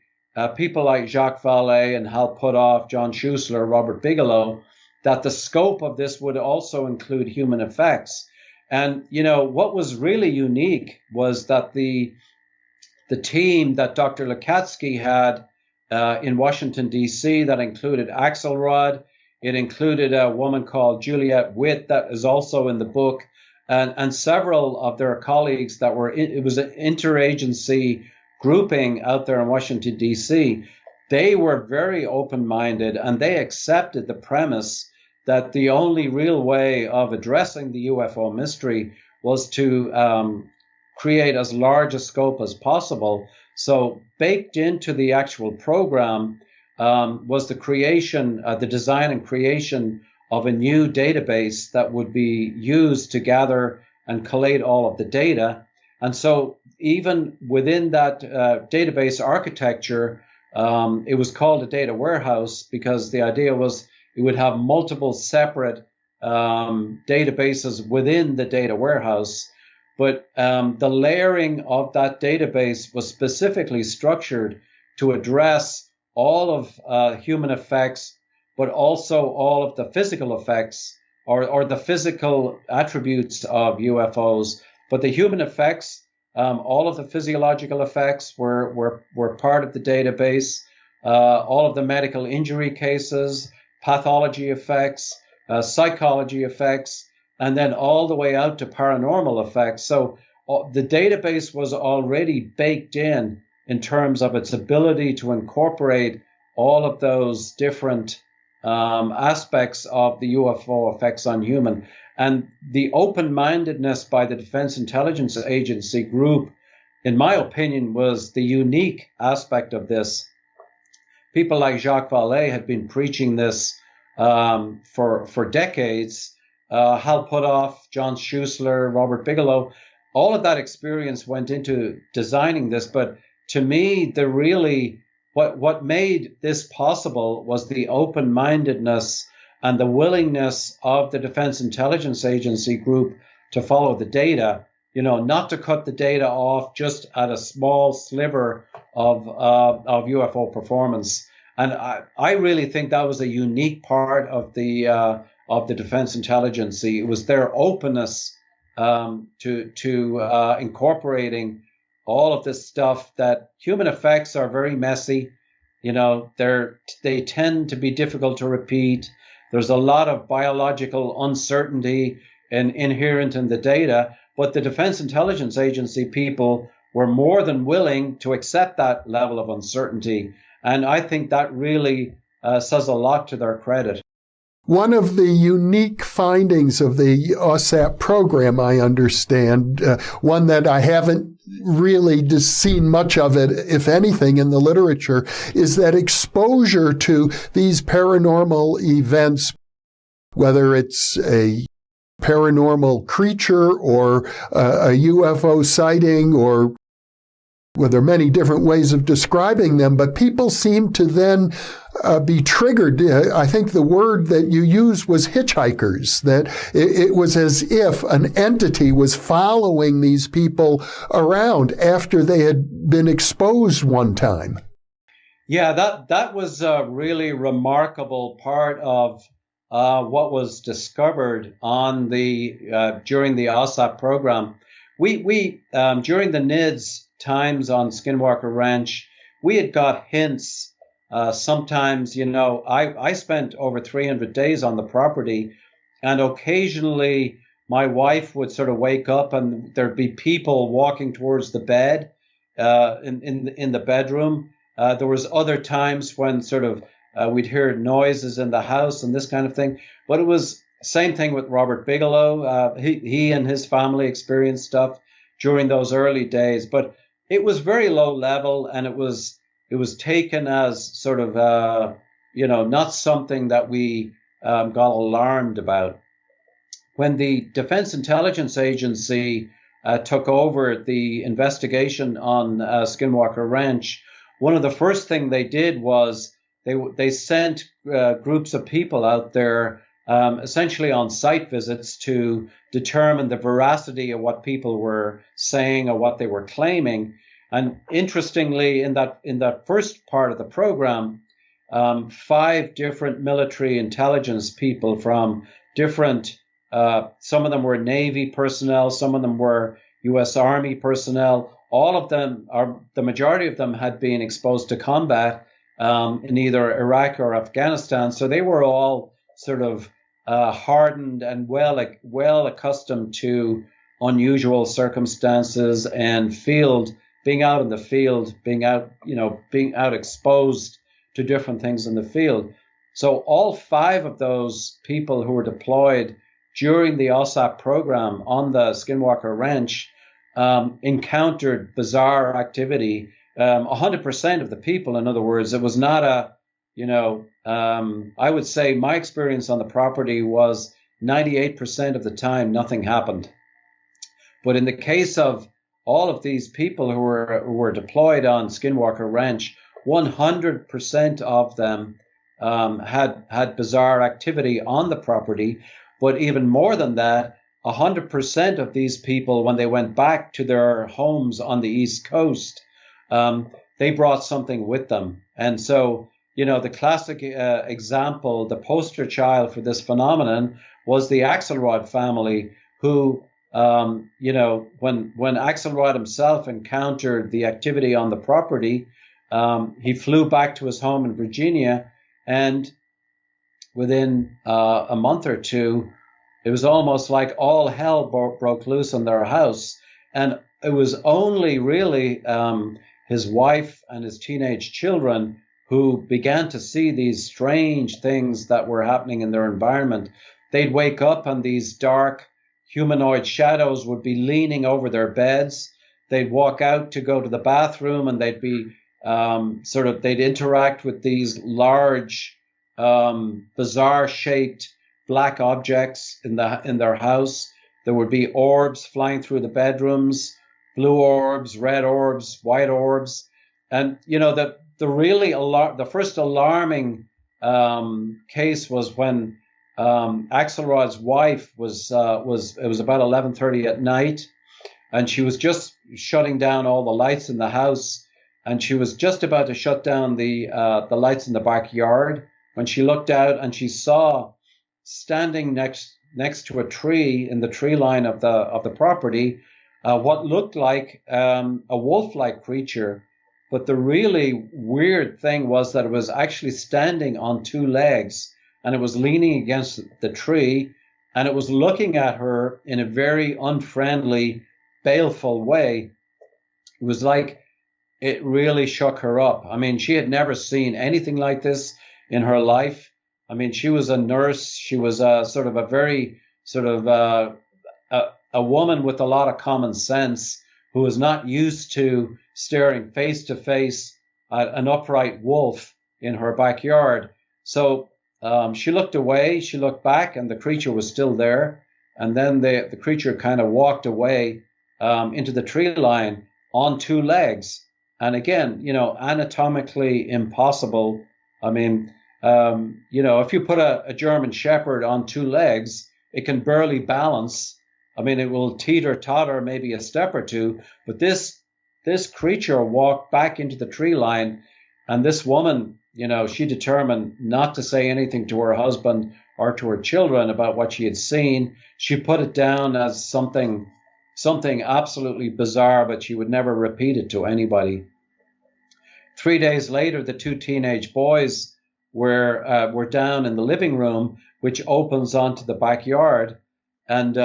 people like Jacques Vallée and Hal Puthoff, John Schuessler, Robert Bigelow, that the scope of this would also include human effects. And, you know, what was really unique was that the team that Dr. Lacatski had in Washington, D.C., that included Axelrod, It included a woman called Juliette Witt that is also in the book, and several of their colleagues that were it was an interagency grouping out there in Washington, D.C. They were very open-minded, and they accepted the premise that the only real way of addressing the UFO mystery was to create as large a scope as possible. So baked into the actual program was the creation, the design and creation of a new database that would be used to gather and collate all of the data. And so even within that database architecture, it was called a data warehouse because the idea was it would have multiple separate databases within the data warehouse. But the layering of that database was specifically structured to address all of human effects, but also all of the physical effects or the physical attributes of UFOs. But the human effects, all of the physiological effects were part of the database. All of the medical injury cases, pathology effects, psychology effects, and then all the way out to paranormal effects. So the database was already baked in terms of its ability to incorporate all of those different aspects of the UFO effects on human. And the open-mindedness by the Defense Intelligence Agency group, in my opinion, was the unique aspect of this. People like Jacques Vallée had been preaching this for decades. Hal Puthoff, John Schuessler, Robert Bigelow, all of that experience went into designing this. But to me, what made this possible was the open-mindedness and the willingness of the Defense Intelligence Agency group to follow the data, not to cut the data off just at a small sliver of UFO performance. And I really think that was a unique part of the Defense Intelligence. It was their openness to incorporating all of this stuff. That human effects are very messy. They tend to be difficult to repeat. There's a lot of biological uncertainty inherent in the data, but the Defense Intelligence Agency people were more than willing to accept that level of uncertainty. And I think that really says a lot to their credit. One of the unique findings of the AWSAAP program, I understand, one that I haven't really seen much of it, if anything, in the literature, is that exposure to these paranormal events, whether it's a paranormal creature or a UFO sighting, or well, there are many different ways of describing them, but people seem to then be triggered. I think the word that you used was hitchhikers, that it was as if an entity was following these people around after they had been exposed one time. Yeah, that was a really remarkable part of what was discovered on during the AWSAAP program. We during the NIDS times on Skinwalker Ranch, we had got hints. Sometimes, I spent over 300 days on the property, and occasionally my wife would sort of wake up and there'd be people walking towards the bed in the bedroom. There was other times when sort of we'd hear noises in the house and this kind of thing. But it was same thing with Robert Bigelow. He and his family experienced stuff during those early days, but it was very low level, and it was taken as sort of not something that we got alarmed about. When the Defense Intelligence Agency took over the investigation on Skinwalker Ranch, one of the first thing they did was they sent groups of people out there, essentially on site visits, to determine the veracity of what people were saying or what they were claiming. And interestingly, in that first part of the program, 5 different military intelligence people from different, some of them were Navy personnel, some of them were U.S. Army personnel. All of them, the majority of them, had been exposed to combat in either Iraq or Afghanistan. So they were all sort of hardened and well accustomed to unusual circumstances and being out in the field, being out exposed to different things in the field. So all 5 of those people who were deployed during the AWSAAP program on the Skinwalker Ranch encountered bizarre activity. 100% of the people, in other words, it was not I would say my experience on the property was 98% of the time nothing happened. But in the case of all of these people who were deployed on Skinwalker Ranch, 100% of them had bizarre activity on the property. But even more than that, 100% of these people, when they went back to their homes on the East Coast, they brought something with them. And so, the classic example, the poster child for this phenomenon was the Axelrod family, who, when Axelrod himself encountered the activity on the property, he flew back to his home in Virginia, and within a month or two, it was almost like all hell broke loose in their house. And it was only really his wife and his teenage children who began to see these strange things that were happening in their environment. They'd wake up and these dark humanoid shadows would be leaning over their beds. They'd walk out to go to the bathroom, and they'd be they'd interact with these large, bizarre shaped black objects in their house. There would be orbs flying through the bedrooms, blue orbs, red orbs, white orbs. And, the first alarming case was when Axelrod's wife it was about 11:30 at night, and she was just shutting down all the lights in the house, and she was just about to shut down the lights in the backyard when she looked out and she saw standing next to a tree in the tree line of the property what looked like a wolf-like creature. But the really weird thing was that it was actually standing on 2 legs, and it was leaning against the tree, and it was looking at her in a very unfriendly, baleful way. It was like it really shook her up. I mean, she had never seen anything like this in her life. I mean, she was a nurse. She was a woman with a lot of common sense who was not used to staring face to face at an upright wolf in her backyard. So she looked away, she looked back, and the creature was still there. And then the creature kind of walked away into the tree line on 2 legs. And again, anatomically impossible. I mean, if you put a German Shepherd on 2 legs, it can barely balance. I mean, it will teeter-totter maybe a step or two, but this creature walked back into the tree line, and this woman, she determined not to say anything to her husband or to her children about what she had seen. She put it down as something absolutely bizarre, but she would never repeat it to anybody. 3 days later, the 2 teenage boys were down in the living room, which opens onto the backyard. And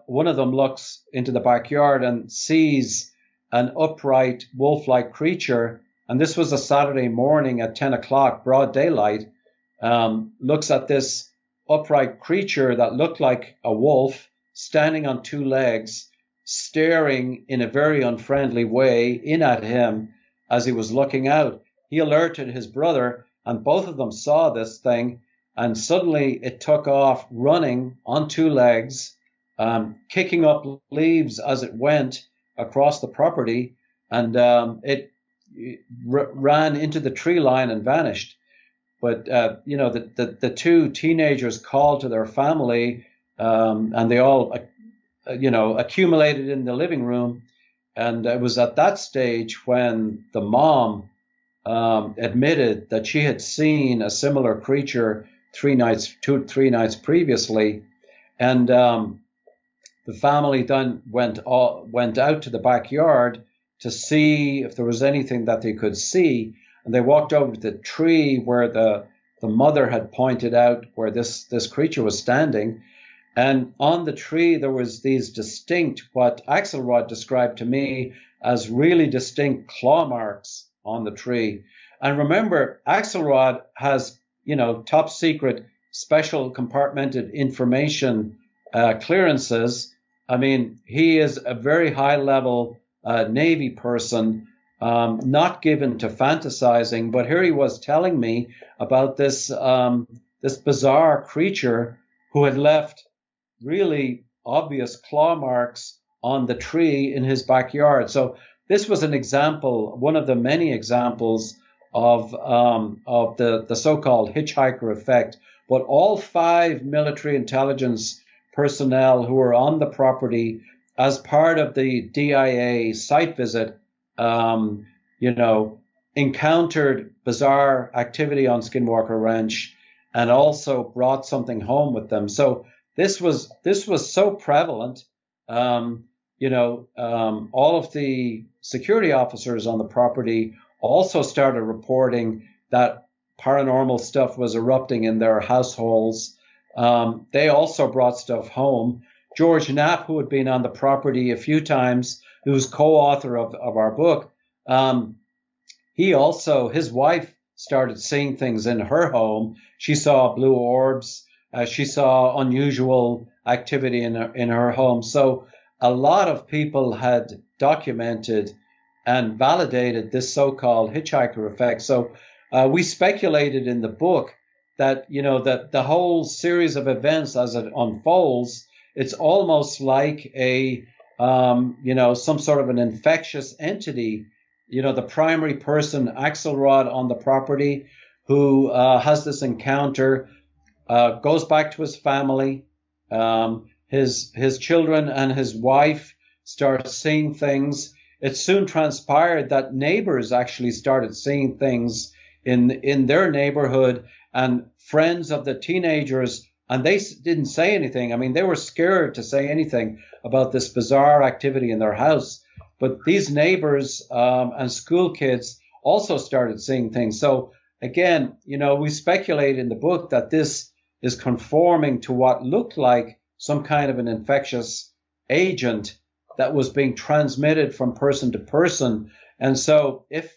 one of them looks into the backyard and sees an upright wolf-like creature. And this was a Saturday morning at 10 o'clock, broad daylight. Looks at this upright creature that looked like a wolf standing on 2 legs, staring in a very unfriendly way in at him as he was looking out. He alerted his brother, and both of them saw this thing. And suddenly it took off running on 2 legs, kicking up leaves as it went across the property, and it ran into the tree line and vanished. But the 2 teenagers called to their family, and they all accumulated in the living room. And it was at that stage when the mom admitted that she had seen a similar creature 3 nights previously. And the family then went out to the backyard to see if there was anything that they could see. And they walked over to the tree where the the mother had pointed out where this creature was standing. And on the tree, there was these distinct, what Axelrod described to me as really distinct claw marks on the tree. And remember, Axelrod has, top secret, special compartmented information clearances. I mean, he is a very high level Navy person, not given to fantasizing. But here he was telling me about this bizarre creature who had left really obvious claw marks on the tree in his backyard. So this was an example, one of the many examples of the so-called hitchhiker effect. But all 5 military intelligence personnel who were on the property as part of the DIA site visit, encountered bizarre activity on Skinwalker Ranch and also brought something home with them. So this was so prevalent. All of the security officers on the property also started reporting that paranormal stuff was erupting in their households. They also brought stuff home. George Knapp, who had been on the property a few times, who's co-author of our book, his wife started seeing things in her home. She saw blue orbs. She saw unusual activity in her home. So a lot of people had documented and validated this so-called hitchhiker effect. So we speculated in the book that, that the whole series of events as it unfolds, it's almost like some sort of an infectious entity. The primary person, Axelrod, on the property, who has this encounter, goes back to his family. His children and his wife start seeing things. It soon transpired that neighbors actually started seeing things in their neighborhood, and friends of the teenagers, and they didn't say anything. I mean, they were scared to say anything about this bizarre activity in their house. But these neighbors and school kids also started seeing things. So again, we speculate in the book that this is conforming to what looked like some kind of an infectious agent that was being transmitted from person to person. And so if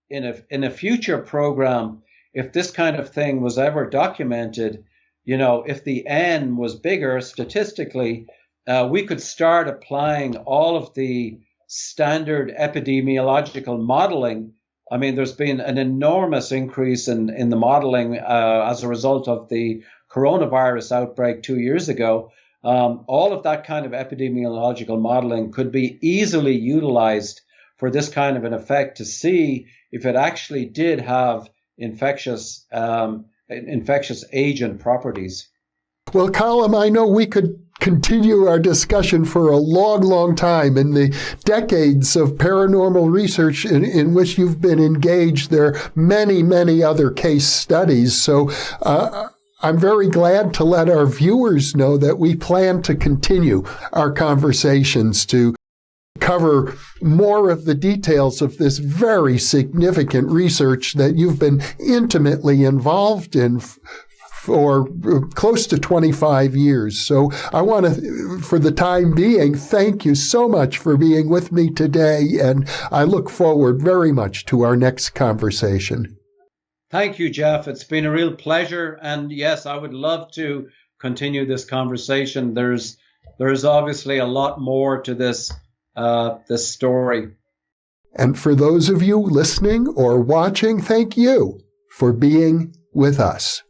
in a future program, if this kind of thing was ever documented, if the N was bigger statistically, we could start applying all of the standard epidemiological modeling. I mean, there's been an enormous increase in the modeling as a result of the coronavirus outbreak 2 years ago. All of that kind of epidemiological modeling could be easily utilized for this kind of an effect to see if it actually did have infectious agent properties. Well, Colm, I know we could continue our discussion for a long, long time. In the decades of paranormal research in which you've been engaged, there are many, many other case studies. So I'm very glad to let our viewers know that we plan to continue our conversations to cover more of the details of this very significant research that you've been intimately involved in for close to 25 years. So I want to, for the time being, thank you so much for being with me today, and I look forward very much to our next conversation. Thank you, Jeff. It's been a real pleasure, and yes, I would love to continue this conversation. There's obviously a lot more to this story. And for those of you listening or watching, thank you for being with us.